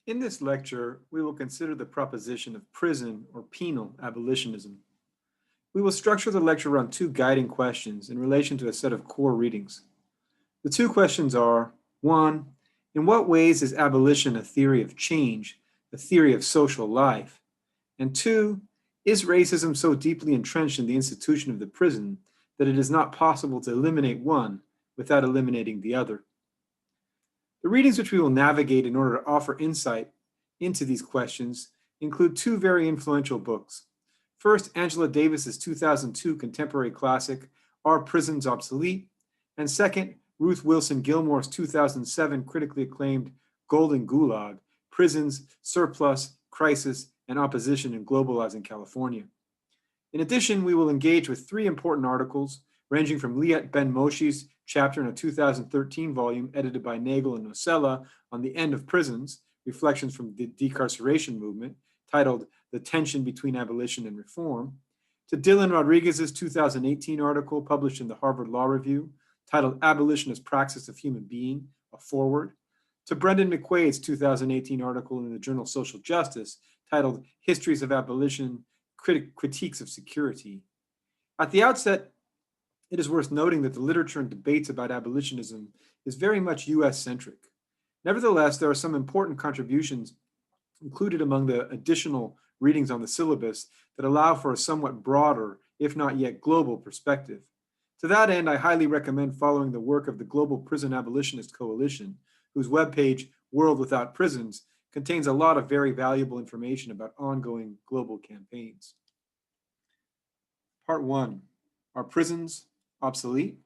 In this lecture, we will consider the proposition of prison or penal abolitionism. We will structure the lecture around two guiding questions in relation to a set of core readings. The two questions are, 1. In what ways is abolition a theory of change, a theory of social life? And 2. Is racism so deeply entrenched in the institution of the prison that it is not possible to eliminate one without eliminating the other? The readings which we will navigate in order to offer insight into these questions include two very influential books. First, Angela Davis's 2002 contemporary classic, Are Prisons Obsolete? And second, Ruth Wilson Gilmore's 2007 critically acclaimed Golden Gulag, Prisons, Surplus, Crisis, and Opposition in Globalizing California. In addition, we will engage with three important articles ranging from Liat Ben-Moshe's chapter in a 2013 volume edited by Nagel and Nocella on the end of prisons, reflections from the decarceration movement, titled The Tension Between Abolition and Reform, to Dylan Rodriguez's 2018 article published in the Harvard Law Review, titled Abolitionist Praxis of Human Being, a Foreword, to Brendan McQuaid's 2018 article in the journal Social Justice, titled Histories of Abolition, Critiques of Security. At the outset, it is worth noting that the literature and debates about abolitionism is very much US-centric. Nevertheless, there are some important contributions included among the additional readings on the syllabus that allow for a somewhat broader, if not yet global, perspective. To that end, I highly recommend following the work of the Global Prison Abolitionist Coalition, whose webpage, World Without Prisons, contains a lot of very valuable information about ongoing global campaigns. Part 1, Are Prisons Obsolete?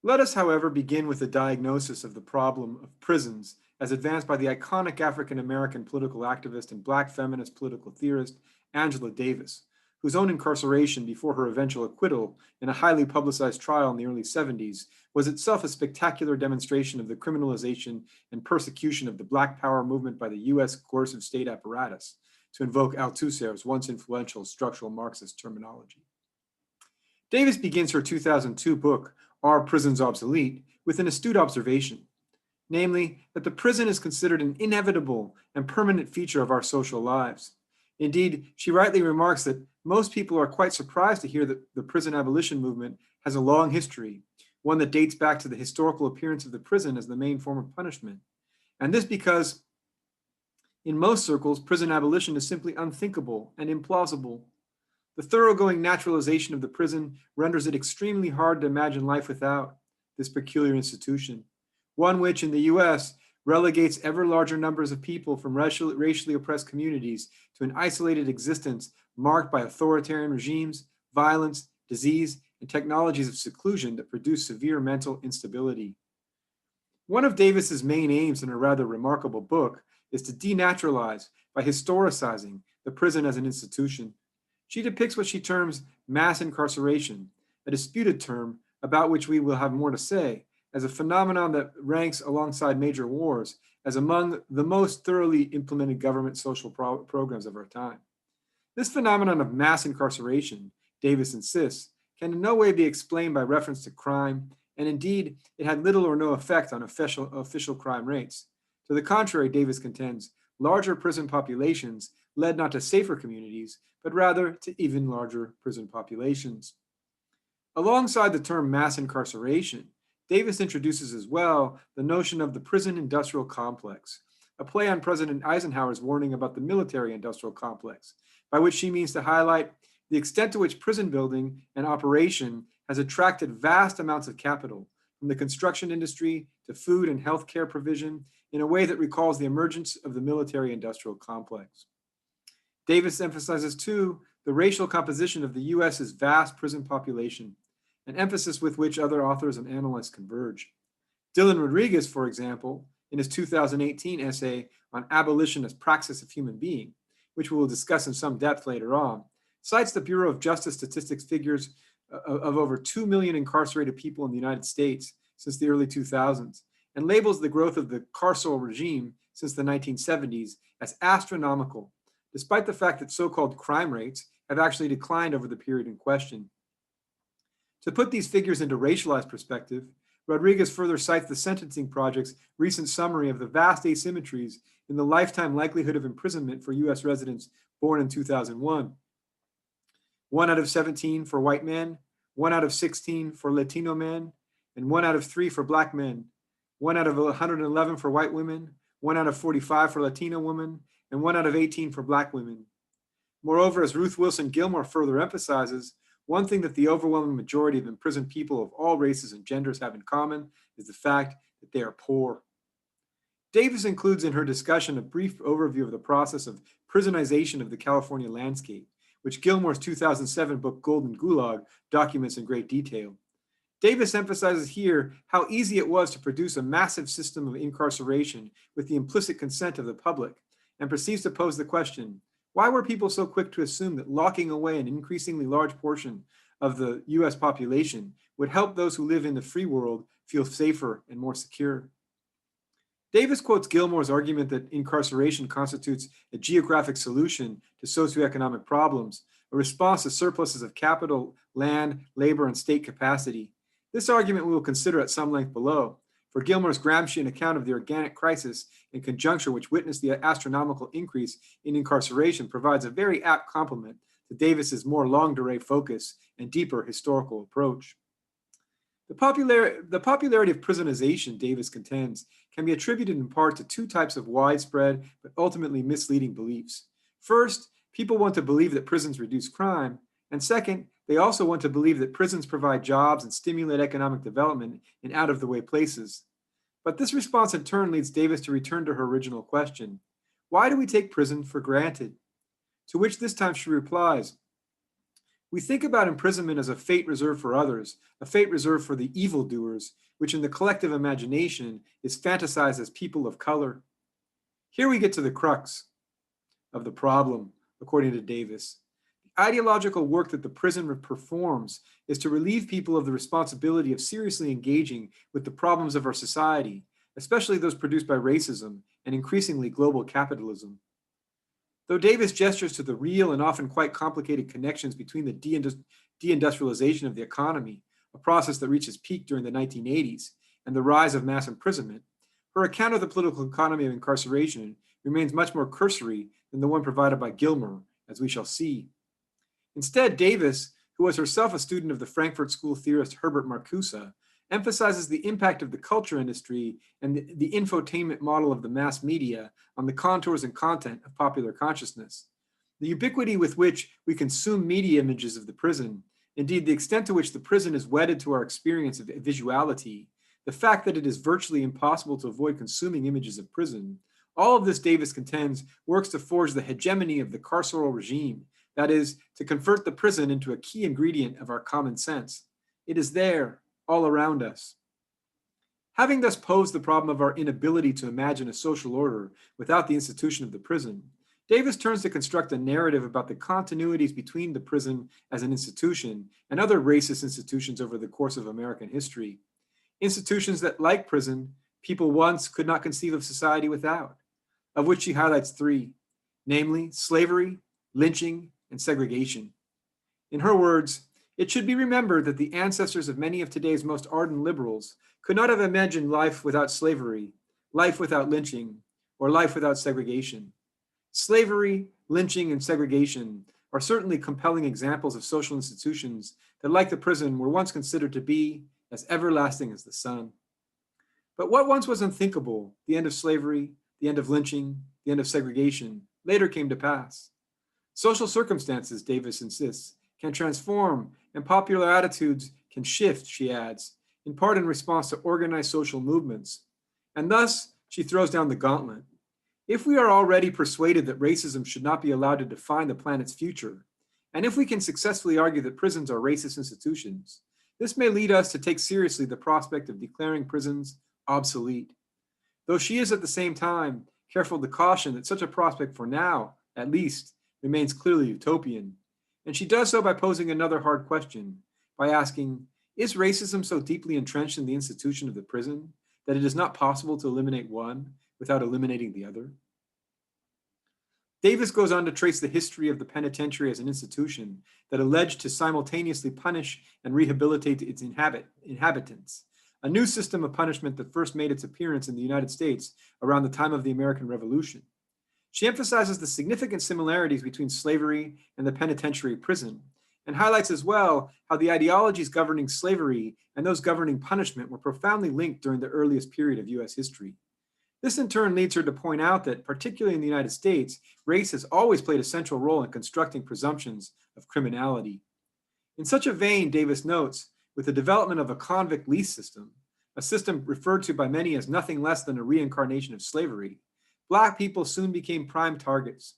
Let us, however, begin with a diagnosis of the problem of prisons as advanced by the iconic African-American political activist and Black feminist political theorist Angela Davis, whose own incarceration before her eventual acquittal in a highly publicized trial in the early 70s was itself a spectacular demonstration of the criminalization and persecution of the Black Power movement by the US coercive state apparatus, to invoke Althusser's once influential structural Marxist terminology. Davis begins her 2002 book, Are Prisons Obsolete?, with an astute observation, namely that the prison is considered an inevitable and permanent feature of our social lives. Indeed, she rightly remarks that most people are quite surprised to hear that the prison abolition movement has a long history, one that dates back to the historical appearance of the prison as the main form of punishment. And this because, in most circles, prison abolition is simply unthinkable and implausible. The thoroughgoing naturalization of the prison renders it extremely hard to imagine life without this peculiar institution, one which in the US relegates ever larger numbers of people from racially oppressed communities to an isolated existence marked by authoritarian regimes, violence, disease, and technologies of seclusion that produce severe mental instability. One of Davis's main aims in her rather remarkable book is to denaturalize by historicizing the prison as an institution. She depicts what she terms mass incarceration, a disputed term about which we will have more to say, as a phenomenon that ranks alongside major wars as among the most thoroughly implemented government social programs of our time. This phenomenon of mass incarceration, Davis insists, can in no way be explained by reference to crime, and indeed, it had little or no effect on official crime rates. To the contrary, Davis contends, larger prison populations led not to safer communities, but rather to even larger prison populations. Alongside the term mass incarceration, Davis introduces as well the notion of the prison industrial complex, a play on President Eisenhower's warning about the military industrial complex, by which she means to highlight the extent to which prison building and operation has attracted vast amounts of capital, from the construction industry to food and healthcare provision, in a way that recalls the emergence of the military industrial complex. Davis emphasizes, too, the racial composition of the US's vast prison population, an emphasis with which other authors and analysts converge. Dylan Rodriguez, for example, in his 2018 essay on Abolitionist Praxis of Human Being, which we will discuss in some depth later on, cites the Bureau of Justice Statistics figures of over 2 million incarcerated people in the United States since the early 2000s, and labels the growth of the carceral regime since the 1970s as astronomical, despite the fact that so-called crime rates have actually declined over the period in question. To put these figures into racialized perspective, Rodriguez further cites the Sentencing Project's recent summary of the vast asymmetries in the lifetime likelihood of imprisonment for U.S. residents born in 2001. 1 out of 17 for white men, 1 out of 16 for Latino men, and 1 out of 3 for Black men, 1 out of 111 for white women, 1 out of 45 for Latino women, and 1 out of 18 for Black women. Moreover, as Ruth Wilson Gilmore further emphasizes, one thing that the overwhelming majority of imprisoned people of all races and genders have in common is the fact that they are poor. Davis includes in her discussion a brief overview of the process of prisonization of the California landscape, which Gilmore's 2007 book Golden Gulag documents in great detail. Davis emphasizes here how easy it was to produce a massive system of incarceration with the implicit consent of the public, and proceeds to pose the question, why were people so quick to assume that locking away an increasingly large portion of the US population would help those who live in the free world feel safer and more secure? Davis quotes Gilmore's argument that incarceration constitutes a geographic solution to socioeconomic problems, a response to surpluses of capital, land, labor, and state capacity. This argument we will consider at some length below, for Gilmore's Gramscian account of the organic crisis in conjunction which witnessed the astronomical increase in incarceration provides a very apt complement to Davis's more longue durée focus and deeper historical approach. The popularity of prisonization, Davis contends, can be attributed in part to two types of widespread but ultimately misleading beliefs. First, people want to believe that prisons reduce crime, and second, they also want to believe that prisons provide jobs and stimulate economic development in out-of-the-way places. But this response in turn leads Davis to return to her original question, why do we take prison for granted? To which this time she replies, we think about imprisonment as a fate reserved for others, a fate reserved for the evildoers, which in the collective imagination is fantasized as people of color. Here we get to the crux of the problem, according to Davis. The ideological work that the prison performs is to relieve people of the responsibility of seriously engaging with the problems of our society, especially those produced by racism and increasingly global capitalism. Though Davis gestures to the real and often quite complicated connections between the deindustrialization of the economy, a process that reaches peak during the 1980s, and the rise of mass imprisonment, her account of the political economy of incarceration remains much more cursory than the one provided by Gilmore, as we shall see. Instead, Davis, who was herself a student of the Frankfurt School theorist Herbert Marcuse, emphasizes the impact of the culture industry and the infotainment model of the mass media on the contours and content of popular consciousness. The ubiquity with which we consume media images of the prison, indeed the extent to which the prison is wedded to our experience of visuality, the fact that it is virtually impossible to avoid consuming images of prison, all of this, Davis contends, works to forge the hegemony of the carceral regime, that is, to convert the prison into a key ingredient of our common sense. It is there, all around us. Having thus posed the problem of our inability to imagine a social order without the institution of the prison, Davis turns to construct a narrative about the continuities between the prison as an institution and other racist institutions over the course of American history. Institutions that, like prison, people once could not conceive of society without, of which she highlights three, namely slavery, lynching, and segregation. In her words, it should be remembered that the ancestors of many of today's most ardent liberals could not have imagined life without slavery, life without lynching, or life without segregation. Slavery, lynching, and segregation are certainly compelling examples of social institutions that, like the prison, were once considered to be as everlasting as the sun. But what once was unthinkable, the end of slavery, the end of lynching, the end of segregation, later came to pass. Social circumstances, Davis insists, can transform, and popular attitudes can shift, she adds, in part in response to organized social movements. And thus, she throws down the gauntlet. If we are already persuaded that racism should not be allowed to define the planet's future, and if we can successfully argue that prisons are racist institutions, this may lead us to take seriously the prospect of declaring prisons obsolete. Though she is at the same time careful to caution that such a prospect for now, at least, remains clearly utopian. And she does so by posing another hard question, by asking, is racism so deeply entrenched in the institution of the prison that it is not possible to eliminate one without eliminating the other? Davis goes on to trace the history of the penitentiary as an institution that alleged to simultaneously punish and rehabilitate its inhabitants, a new system of punishment that first made its appearance in the United States around the time of the American Revolution. She emphasizes the significant similarities between slavery and the penitentiary prison, and highlights as well how the ideologies governing slavery and those governing punishment were profoundly linked during the earliest period of US history. This in turn leads her to point out that, particularly in the United States, race has always played a central role in constructing presumptions of criminality. In such a vein, Davis notes, with the development of a convict lease system, a system referred to by many as nothing less than a reincarnation of slavery, Black people soon became prime targets.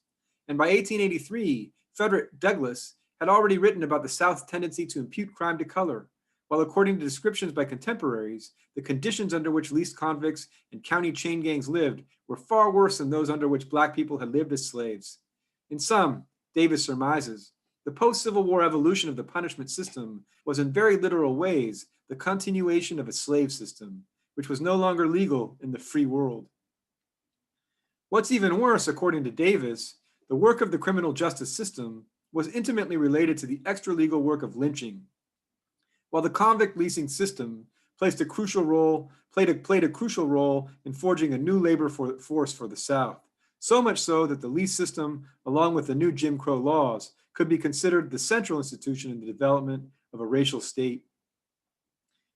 And by 1883, Frederick Douglass had already written about the South's tendency to impute crime to color, while according to descriptions by contemporaries, the conditions under which leased convicts and county chain gangs lived were far worse than those under which Black people had lived as slaves. In sum, Davis surmises, the post-Civil War evolution of the punishment system was in very literal ways the continuation of a slave system, which was no longer legal in the free world. What's even worse, according to Davis, the work of the criminal justice system was intimately related to the extra-legal work of lynching. While the convict leasing system played a crucial role in forging a new labor force for the South, so much so that the lease system, along with the new Jim Crow laws, could be considered the central institution in the development of a racial state.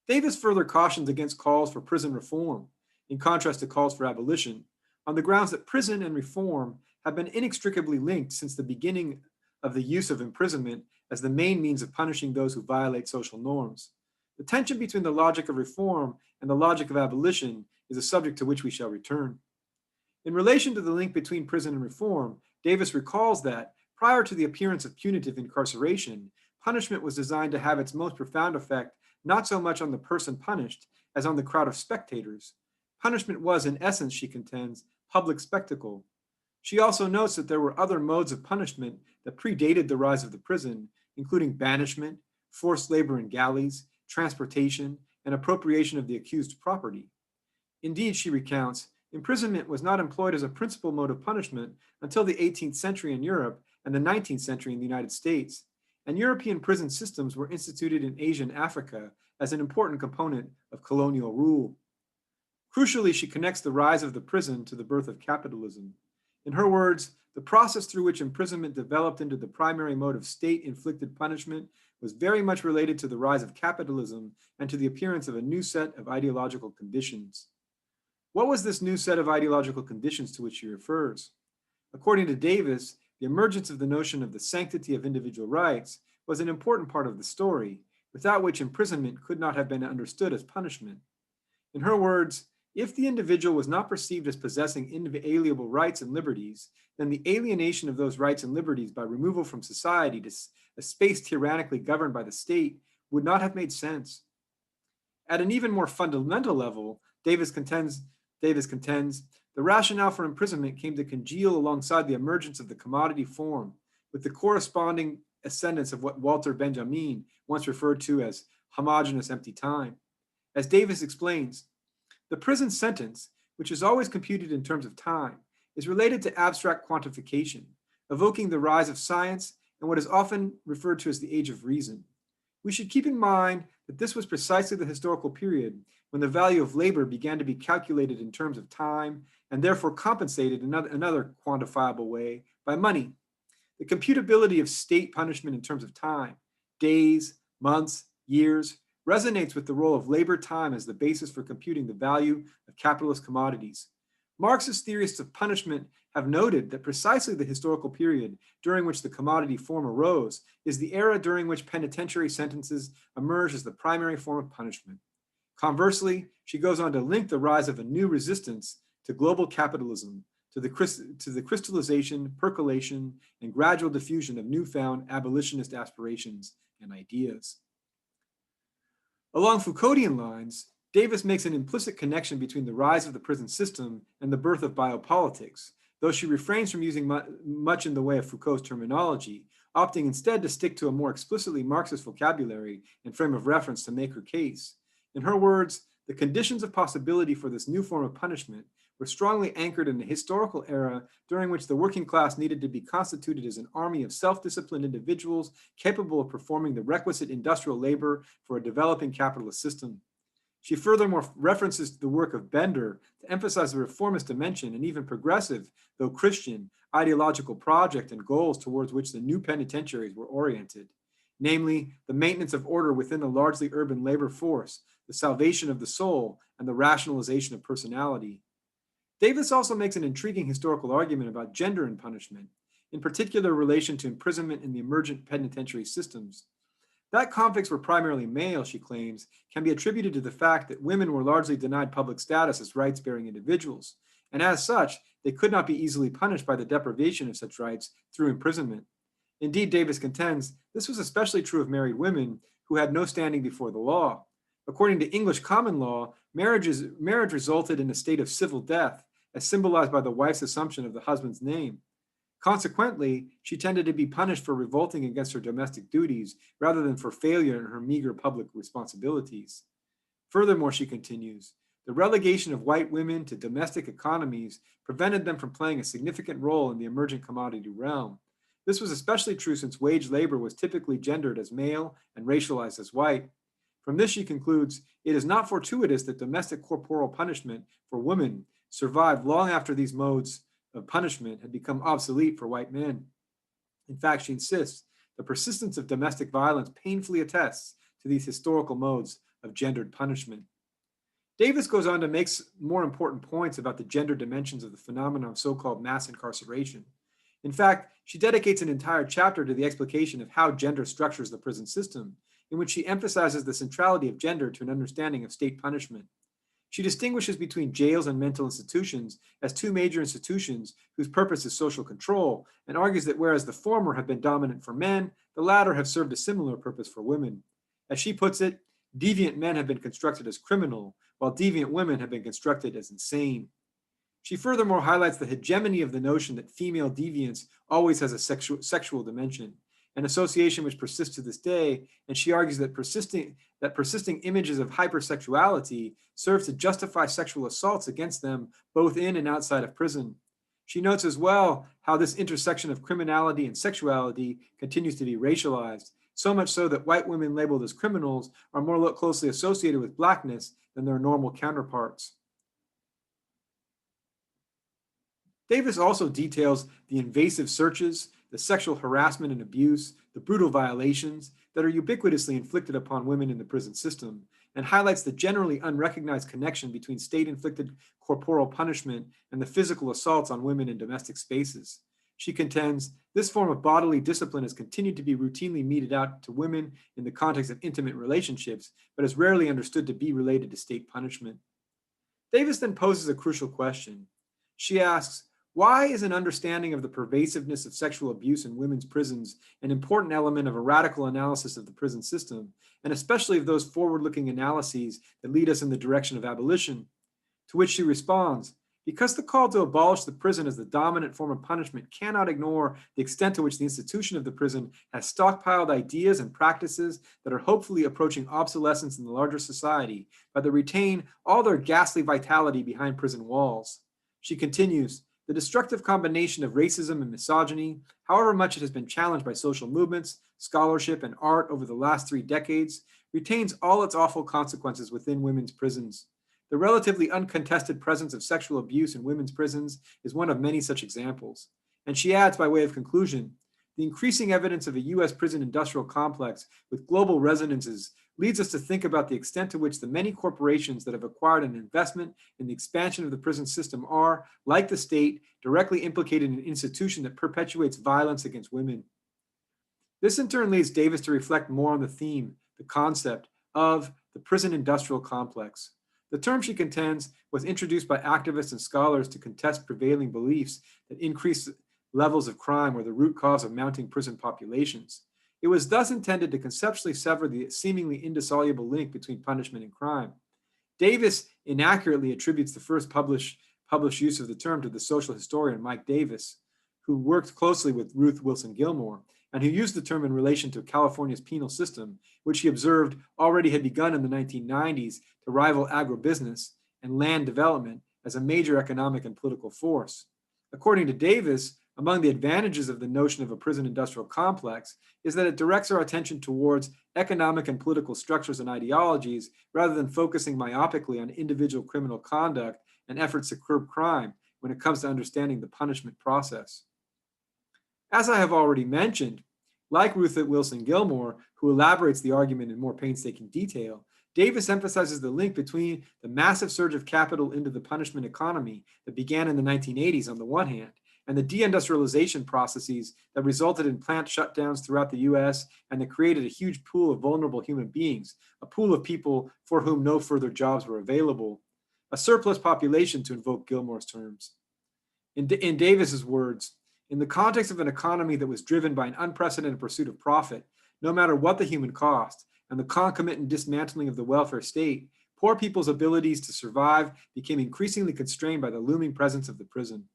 Davis further cautions against calls for prison reform, in contrast to calls for abolition, on the grounds that prison and reform have been inextricably linked since the beginning of the use of imprisonment as the main means of punishing those who violate social norms. The tension between the logic of reform and the logic of abolition is a subject to which we shall return. In relation to the link between prison and reform, Davis recalls that, prior to the appearance of punitive incarceration, punishment was designed to have its most profound effect not so much on the person punished as on the crowd of spectators. Punishment was, in essence, she contends, public spectacle. She also notes that there were other modes of punishment that predated the rise of the prison, including banishment, forced labor in galleys, transportation, and appropriation of the accused's property. Indeed, she recounts, imprisonment was not employed as a principal mode of punishment until the 18th century in Europe and the 19th century in the United States, and European prison systems were instituted in Asia and Africa as an important component of colonial rule. Crucially, she connects the rise of the prison to the birth of capitalism. In her words, the process through which imprisonment developed into the primary mode of state-inflicted punishment was very much related to the rise of capitalism and to the appearance of a new set of ideological conditions. What was this new set of ideological conditions to which she refers? According to Davis, the emergence of the notion of the sanctity of individual rights was an important part of the story, without which imprisonment could not have been understood as punishment. In her words, if the individual was not perceived as possessing inalienable rights and liberties, then the alienation of those rights and liberties by removal from society to a space tyrannically governed by the state would not have made sense. At an even more fundamental level, Davis contends, the rationale for imprisonment came to congeal alongside the emergence of the commodity form, with the corresponding ascendance of what Walter Benjamin once referred to as homogeneous empty time. As Davis explains, the prison sentence, which is always computed in terms of time, is related to abstract quantification, evoking the rise of science and what is often referred to as the age of reason. We should keep in mind that this was precisely the historical period when the value of labor began to be calculated in terms of time and therefore compensated in another quantifiable way by money. The computability of state punishment in terms of time, days, months, years, resonates with the role of labor time as the basis for computing the value of capitalist commodities. Marxist theorists of punishment have noted that precisely the historical period during which the commodity form arose is the era during which penitentiary sentences emerged as the primary form of punishment. Conversely, she goes on to link the rise of a new resistance to global capitalism to the crystallization, percolation, and gradual diffusion of newfound abolitionist aspirations and ideas. Along Foucauldian lines, Davis makes an implicit connection between the rise of the prison system and the birth of biopolitics, though she refrains from using much in the way of Foucault's terminology, opting instead to stick to a more explicitly Marxist vocabulary and frame of reference to make her case. In her words, the conditions of possibility for this new form of punishment were strongly anchored in the historical era during which the working class needed to be constituted as an army of self-disciplined individuals capable of performing the requisite industrial labor for a developing capitalist system. She furthermore references the work of Bender to emphasize the reformist dimension and even progressive, though Christian, ideological project and goals towards which the new penitentiaries were oriented, namely the maintenance of order within a largely urban labor force, the salvation of the soul, and the rationalization of personality. Davis also makes an intriguing historical argument about gender in punishment, in particular relation to imprisonment in the emergent penitentiary systems. That convicts were primarily male, she claims, can be attributed to the fact that women were largely denied public status as rights-bearing individuals, and as such, they could not be easily punished by the deprivation of such rights through imprisonment. Indeed, Davis contends this was especially true of married women who had no standing before the law. According to English common law, marriage resulted in a state of civil death, as symbolized by the wife's assumption of the husband's name. Consequently, she tended to be punished for revolting against her domestic duties rather than for failure in her meager public responsibilities. Furthermore, she continues, the relegation of white women to domestic economies prevented them from playing a significant role in the emergent commodity realm. This was especially true since wage labor was typically gendered as male and racialized as white. From this, she concludes, it is not fortuitous that domestic corporal punishment for women survived long after these modes of punishment had become obsolete for white men. In fact, she insists the persistence of domestic violence painfully attests to these historical modes of gendered punishment. Davis goes on to make more important points about the gender dimensions of the phenomenon of so-called mass incarceration. In fact, she dedicates an entire chapter to the explication of how gender structures the prison system, in which she emphasizes the centrality of gender to an understanding of state punishment. She distinguishes between jails and mental institutions as two major institutions whose purpose is social control, and argues that whereas the former have been dominant for men, the latter have served a similar purpose for women. As she puts it, deviant men have been constructed as criminal, while deviant women have been constructed as insane. She furthermore highlights the hegemony of the notion that female deviance always has a sexual dimension, an association which persists to this day, and she argues that persisting images of hypersexuality serve to justify sexual assaults against them both in and outside of prison. She notes as well how this intersection of criminality and sexuality continues to be racialized, so much so that white women labeled as criminals are more closely associated with blackness than their normal counterparts. Davis also details the invasive searches, the sexual harassment and abuse, the brutal violations that are ubiquitously inflicted upon women in the prison system, and highlights the generally unrecognized connection between state-inflicted corporal punishment and the physical assaults on women in domestic spaces. She contends this form of bodily discipline has continued to be routinely meted out to women in the context of intimate relationships, but is rarely understood to be related to state punishment. Davis then poses a crucial question. She asks, why is an understanding of the pervasiveness of sexual abuse in women's prisons an important element of a radical analysis of the prison system, and especially of those forward-looking analyses that lead us in the direction of abolition? To which she responds, because the call to abolish the prison as the dominant form of punishment cannot ignore the extent to which the institution of the prison has stockpiled ideas and practices that are hopefully approaching obsolescence in the larger society, but that retain all their ghastly vitality behind prison walls. She continues, the destructive combination of racism and misogyny, however much it has been challenged by social movements, scholarship, and art over the last 3 decades, retains all its awful consequences within women's prisons. The relatively uncontested presence of sexual abuse in women's prisons is one of many such examples. And she adds by way of conclusion, the increasing evidence of a U.S. prison industrial complex with global resonances leads us to think about the extent to which the many corporations that have acquired an investment in the expansion of the prison system are, like the state, directly implicated in an institution that perpetuates violence against women. This in turn leads Davis to reflect more on the theme, the concept of the prison industrial complex. The term, she contends, was introduced by activists and scholars to contest prevailing beliefs that increased levels of crime were the root cause of mounting prison populations. It was thus intended to conceptually sever the seemingly indissoluble link between punishment and crime. Davis inaccurately attributes the first published use of the term to the social historian Mike Davis, who worked closely with Ruth Wilson Gilmore, and who used the term in relation to California's penal system, which he observed already had begun in the 1990s to rival agribusiness and land development as a major economic and political force. According to Davis, among the advantages of the notion of a prison industrial complex is that it directs our attention towards economic and political structures and ideologies rather than focusing myopically on individual criminal conduct and efforts to curb crime when it comes to understanding the punishment process. As I have already mentioned, like Ruth Wilson Gilmore, who elaborates the argument in more painstaking detail, Davis emphasizes the link between the massive surge of capital into the punishment economy that began in the 1980s on the one hand, and the deindustrialization processes that resulted in plant shutdowns throughout the US and that created a huge pool of vulnerable human beings, a pool of people for whom no further jobs were available, a surplus population, to invoke Gilmore's terms. In Davis's words, in the context of an economy that was driven by an unprecedented pursuit of profit, no matter what the human cost, and the concomitant dismantling of the welfare state, poor people's abilities to survive became increasingly constrained by the looming presence of the prison.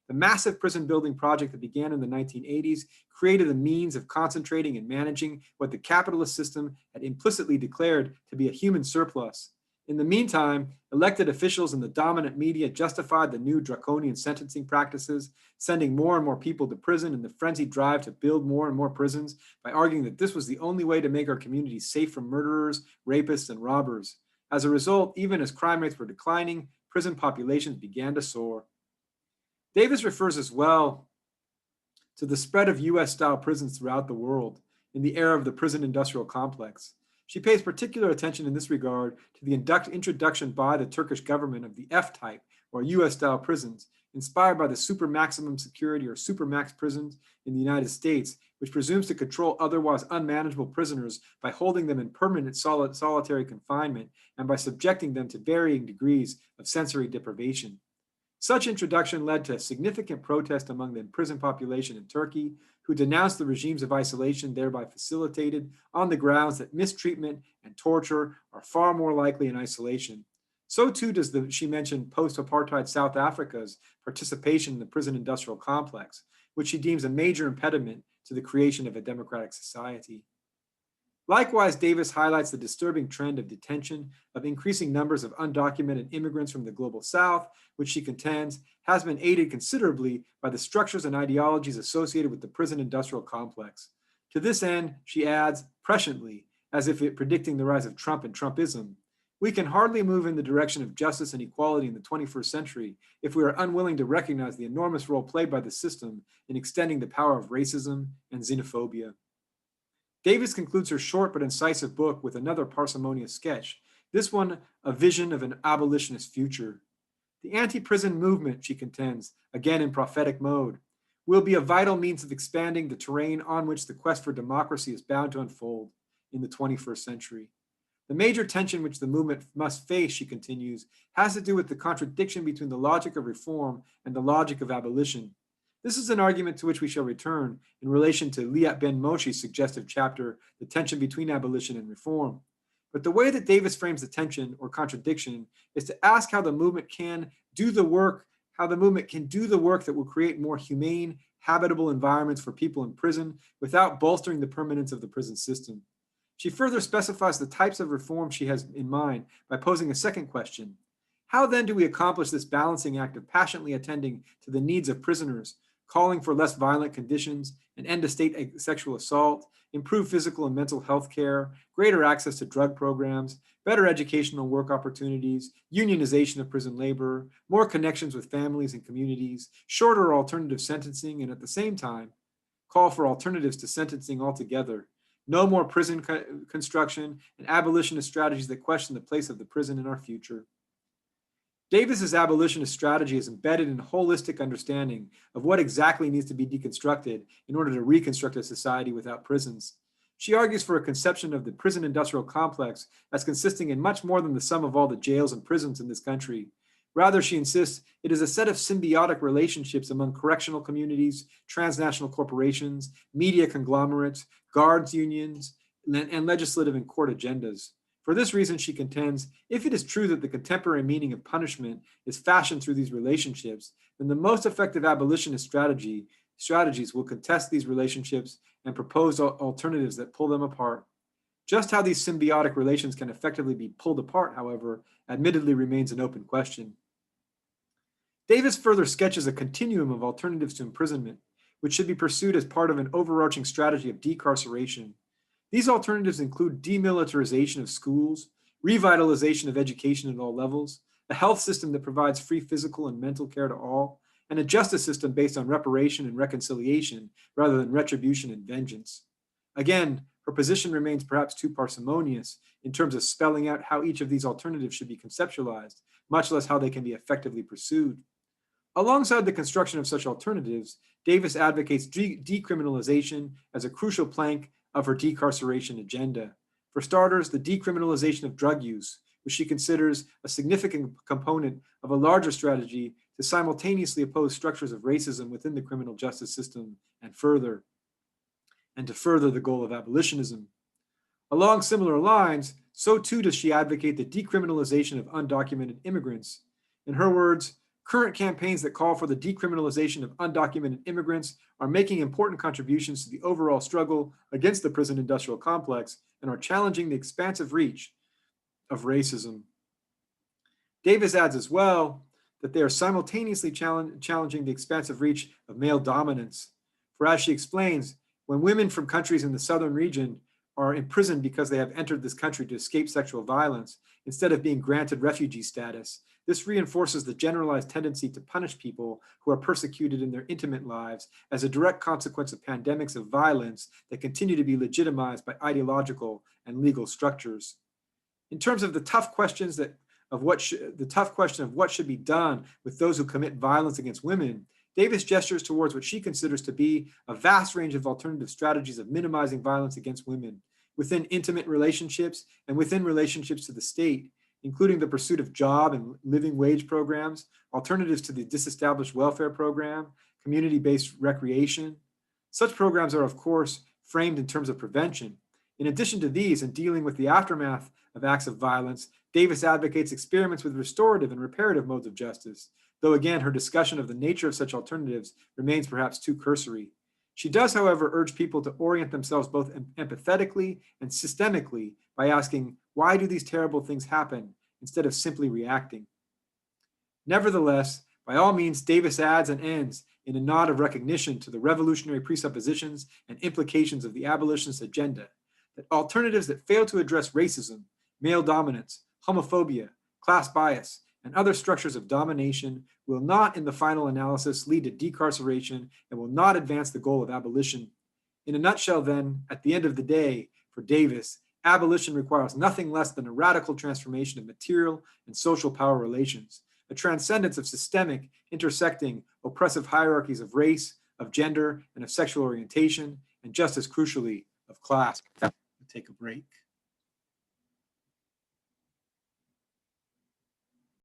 The massive prison building project that began in the 1980s created a means of concentrating and managing what the capitalist system had implicitly declared to be a human surplus. In the meantime, elected officials and the dominant media justified the new draconian sentencing practices, sending more and more people to prison in the frenzied drive to build more and more prisons by arguing that this was the only way to make our communities safe from murderers, rapists, and robbers. As a result, even as crime rates were declining, prison populations began to soar. Davis refers as well to the spread of US-style prisons throughout the world in the era of the prison industrial complex. She pays particular attention in this regard to the introduction by the Turkish government of the F-type, or US-style prisons, inspired by the super maximum security or supermax prisons in the United States, which presumes to control otherwise unmanageable prisoners by holding them in permanent solitary confinement and by subjecting them to varying degrees of sensory deprivation. Such introduction led to significant protest among the imprisoned population in Turkey, who denounced the regimes of isolation thereby facilitated on the grounds that mistreatment and torture are far more likely in isolation. So too does she mention post-apartheid South Africa's participation in the prison industrial complex, which she deems a major impediment to the creation of a democratic society. Likewise, Davis highlights the disturbing trend of detention of increasing numbers of undocumented immigrants from the global South, which she contends has been aided considerably by the structures and ideologies associated with the prison industrial complex. To this end, she adds, presciently, as if it predicting the rise of Trump and Trumpism, we can hardly move in the direction of justice and equality in the 21st century if we are unwilling to recognize the enormous role played by the system in extending the power of racism and xenophobia. Davis concludes her short but incisive book with another parsimonious sketch, this one a vision of an abolitionist future. The anti-prison movement, she contends, again in prophetic mode, will be a vital means of expanding the terrain on which the quest for democracy is bound to unfold in the 21st century. The major tension which the movement must face, she continues, has to do with the contradiction between the logic of reform and the logic of abolition. This is an argument to which we shall return in relation to Liat Ben Moshe's suggestive chapter, The Tension Between Abolition and Reform. But the way that Davis frames the tension or contradiction is to ask how the movement can do the work that will create more humane, habitable environments for people in prison without bolstering the permanence of the prison system. She further specifies the types of reform she has in mind by posing a second question. How then do we accomplish this balancing act of passionately attending to the needs of prisoners, calling for less violent conditions, an end to state sexual assault, improved physical and mental health care, greater access to drug programs, better educational work opportunities, unionization of prison labor, more connections with families and communities, shorter alternative sentencing, and at the same time, call for alternatives to sentencing altogether, no more prison construction, and abolitionist strategies that question the place of the prison in our future. Davis's abolitionist strategy is embedded in a holistic understanding of what exactly needs to be deconstructed in order to reconstruct a society without prisons. She argues for a conception of the prison industrial complex as consisting in much more than the sum of all the jails and prisons in this country. Rather, she insists it is a set of symbiotic relationships among correctional communities, transnational corporations, media conglomerates, guards unions, and legislative and court agendas. For this reason, she contends, if it is true that the contemporary meaning of punishment is fashioned through these relationships, then the most effective abolitionist strategies will contest these relationships and propose alternatives that pull them apart. Just how these symbiotic relations can effectively be pulled apart, however, admittedly remains an open question. Davis further sketches a continuum of alternatives to imprisonment, which should be pursued as part of an overarching strategy of decarceration. These alternatives include demilitarization of schools, revitalization of education at all levels, a health system that provides free physical and mental care to all, and a justice system based on reparation and reconciliation rather than retribution and vengeance. Again, her position remains perhaps too parsimonious in terms of spelling out how each of these alternatives should be conceptualized, much less how they can be effectively pursued. Alongside the construction of such alternatives, Davis advocates decriminalization as a crucial plank of her decarceration agenda. For starters, the decriminalization of drug use, which she considers a significant component of a larger strategy to simultaneously oppose structures of racism within the criminal justice system and to further the goal of abolitionism. Along similar lines, so too does she advocate the decriminalization of undocumented immigrants. In her words, current campaigns that call for the decriminalization of undocumented immigrants are making important contributions to the overall struggle against the prison industrial complex and are challenging the expansive reach of racism. Davis adds as well that they are simultaneously challenging the expansive reach of male dominance. For as she explains, when women from countries in the southern region are imprisoned because they have entered this country to escape sexual violence, instead of being granted refugee status, this reinforces the generalized tendency to punish people who are persecuted in their intimate lives as a direct consequence of pandemics of violence that continue to be legitimized by ideological and legal structures. In terms of the tough question of what should be done with those who commit violence against women, Davis gestures towards what she considers to be a vast range of alternative strategies of minimizing violence against women within intimate relationships and within relationships to the state, including the pursuit of job and living wage programs, alternatives to the disestablished welfare program, community-based recreation. Such programs are, of course, framed in terms of prevention. In addition to these, and dealing with the aftermath of acts of violence, Davis advocates experiments with restorative and reparative modes of justice, though again, her discussion of the nature of such alternatives remains perhaps too cursory. She does, however, urge people to orient themselves both empathetically and systemically by asking, why do these terrible things happen, instead of simply reacting? Nevertheless, by all means, Davis adds and ends in a nod of recognition to the revolutionary presuppositions and implications of the abolitionist agenda, that alternatives that fail to address racism, male dominance, homophobia, class bias, and other structures of domination will not, in the final analysis, lead to decarceration and will not advance the goal of abolition. In a nutshell, then, at the end of the day, for Davis, abolition requires nothing less than a radical transformation of material and social power relations, a transcendence of systemic, intersecting, oppressive hierarchies of race, of gender, and of sexual orientation, and just as crucially, of class. Take a break.